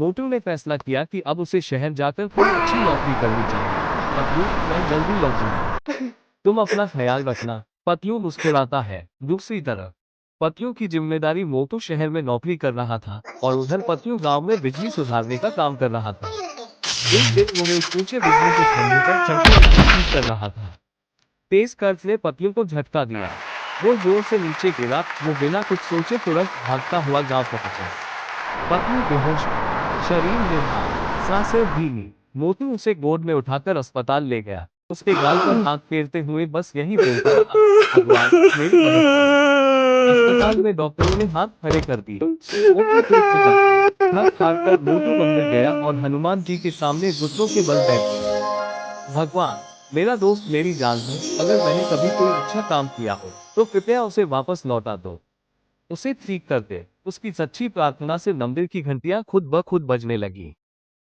मोटू ने फैसला किया कि अब उसे शहर जाकर कोई अच्छी नौकरी करनी चाहिए। पतलू, मैं जल्दी लौटूंगा, तुम अपना ख्याल रखना। पतलू मुस्कुराता है। दूसरी तरफ पतलू की जिम्मेदारी मोटू शहर में नौकरी कर रहा था और उधर पतलू गांव में बिजली सुधारने का काम कर रहा था। एक दिन वो एक ऊंचे बिजली के खंभे पर चढ़कर उसे ठीक कर रहा था। तेज कर्ज ने पतलू को झटका दिया। वो जोर से नीचे गिरा। वो बिना कुछ सोचे तुरंत भागता हुआ गांव पहुंचा। पतलू बेहोश था, शरीर निर्जीव, सांसें धीमी। मोटू उसे गोद में उठाकर अस्पताल ले गया। उसके गाल पर हाथ फेरते हुए बस यही बोलता रहा, भगवान मेरी मदद करो। अस्पताल में डॉक्टरों ने हाथ खड़े कर दिए। मोटू टूट चुका था। थक हार कर मोटू मंदिर गया और हनुमान जी के सामने घुटनों के बल बैठ गया। भगवान, मेरा दोस्त मेरी जान है। अगर मैंने कभी कोई अच्छा काम किया हो तो कृपया उसे वापस लौटा दो, उसे ठीक कर दे। उसकी सच्ची प्रार्थना से मंदिर की घंटियां खुद ब खुद बजने लगी।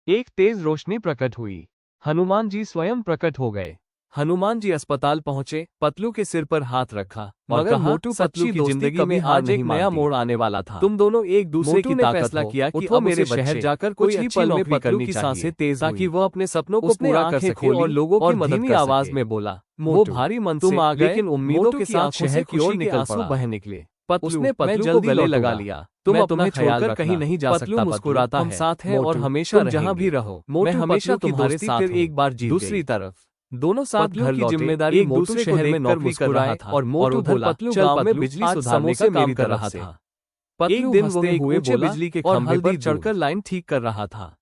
एक तेज रोशनी प्रकट हुई। हनुमान जी स्वयं प्रकट हो गए। हनुमान जी अस्पताल पहुंचे, पतलू के सिर पर हाथ रखा और मगर कहा, मोटू पतलू की जिंदगी में आज एक नया मोड़ आने वाला था। तुम दोनों एक दूसरे की ताकत फैसला हो। किया कि उठो अब मेरे उसे शहर बच्चे, जाकर कुछ कोई ही अच्छी पल में नौकरी पतलू करनी की चाहिए, सांसें तेज ताकि हुई। वो अपने सपनों को उसने पूरा कर आंखें सके और खोली लोगों की और मदद धीमी कर आवाज सके। में बोला, वो मोटू, भारी मन तुम से, आ गए। लेकिन उम्मीदों मोटू के की साथ आंखों शहर से की ओर खुशी के निकल आंसू पड़ा। बह निकले। उसने मैं पतलू को जल्दी गले लगा लौटूंगा। लिया। तुम मैं अपना तुम्हें ख्याल छोड़कर रखना। कहीं नहीं जा पतलू सकता। मुस्कुराता हम है। साथ हैं और मोटू, हमेशा तुम जहां रहेंगे। भी रहो, मैं मोटू हमेशा पतलू की तुम्हारे दोस्ती साथ फिर हूँ। एक बार जीत दूसरी गई। तरफ दोनों साथ पतलू घर की लौटे। जिम्मेदारी एक मोटू दूसरे को शहर में देखकर नौकरी कर मुस्कुराए रहा था और मोटू उधर बोला, पतलू चल गांव में पतलू, बिजली आज सुधारने समोसे का काम मेरी कर तरफ रहा से। था। एक पतलू दिन वो हंसते एक हुए ऊंचे बोला, बिजली के और खंभे हल्दी पर चढ़कर दूध। लाइन ठीक कर रहा था।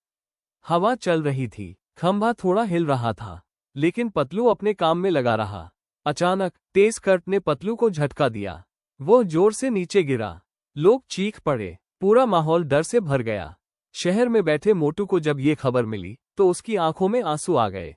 हवा चल रही थी, खंभा थोड़ा हिल रहा था, लेकिन पतलू अपने काम में लगा रहा। अचानक तेज कर्ट ने पतलू को झटका दिया। वो जोर से नीचे गिरा। लोग चीख पड़े। पूरा माहौल डर से भर गया। शहर में बैठे मोटू को जब ये खबर मिली तो उसकी आंखों में आंसू आ गए।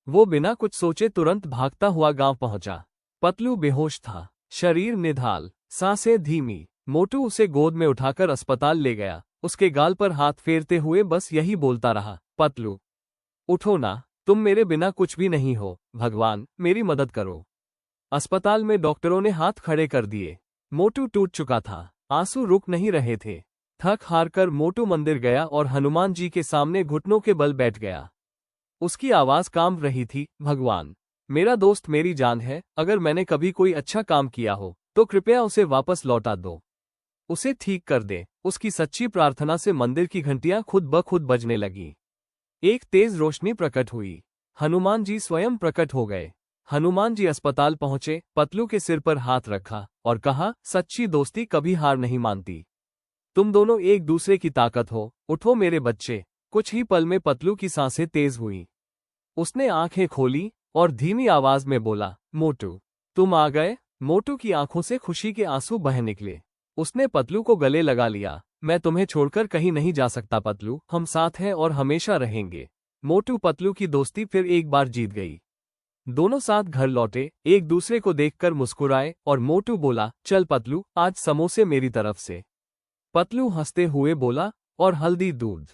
वो बिना कुछ सोचे तुरंत भागता हुआ गांव पहुंचा। पतलू बेहोश था, शरीर निढाल, सांसें धीमी। मोटू उसे गोद में उठाकर अस्पताल ले गया। उसके गाल पर हाथ फेरते हुए बस यही बोलता रहा, पतलू, उठो ना, तुम मेरे बिना कुछ भी नहीं हो। भगवान मेरी मदद करो। अस्पताल में डॉक्टरों ने हाथ खड़े कर दिए। मोटू टूट चुका था, आंसू रुक नहीं रहे थे। थक हार कर मोटू मंदिर गया और हनुमान जी के सामने घुटनों के बल बैठ गया। उसकी आवाज कांप रही थी, भगवान, मेरा दोस्त मेरी जान है। अगर मैंने कभी कोई अच्छा काम किया हो तो कृपया उसे वापस लौटा दो, उसे ठीक कर दे। उसकी सच्ची प्रार्थना से मंदिर की घंटियां खुद ब खुद बजने लगी। एक तेज रोशनी प्रकट हुई। हनुमान जी स्वयं प्रकट हो गए। हनुमान जी अस्पताल पहुंचे, पतलू के सिर पर हाथ रखा और कहा, सच्ची दोस्ती कभी हार नहीं मानती। तुम दोनों एक दूसरे की ताकत हो। उठो मेरे बच्चे। कुछ ही पल में पतलू की सांसें तेज हुई। उसने आंखें खोली और धीमी आवाज में बोला, मोटू, तुम आ गए। मोटू की आंखों से खुशी के आंसू बह निकले। उसने पतलू को गले लगा लिया। मैं तुम्हें छोड़कर कहीं नहीं जा सकता पतलू, हम साथ हैं और हमेशा रहेंगे। मोटू पतलू की दोस्ती फिर एक बार जीत गई। दोनों साथ घर लौटे, एक दूसरे को देखकर मुस्कुराए और मोटू बोला, चल पतलू, आज समोसे मेरी तरफ से। पतलू हंसते हुए बोला, और हल्दी दूध।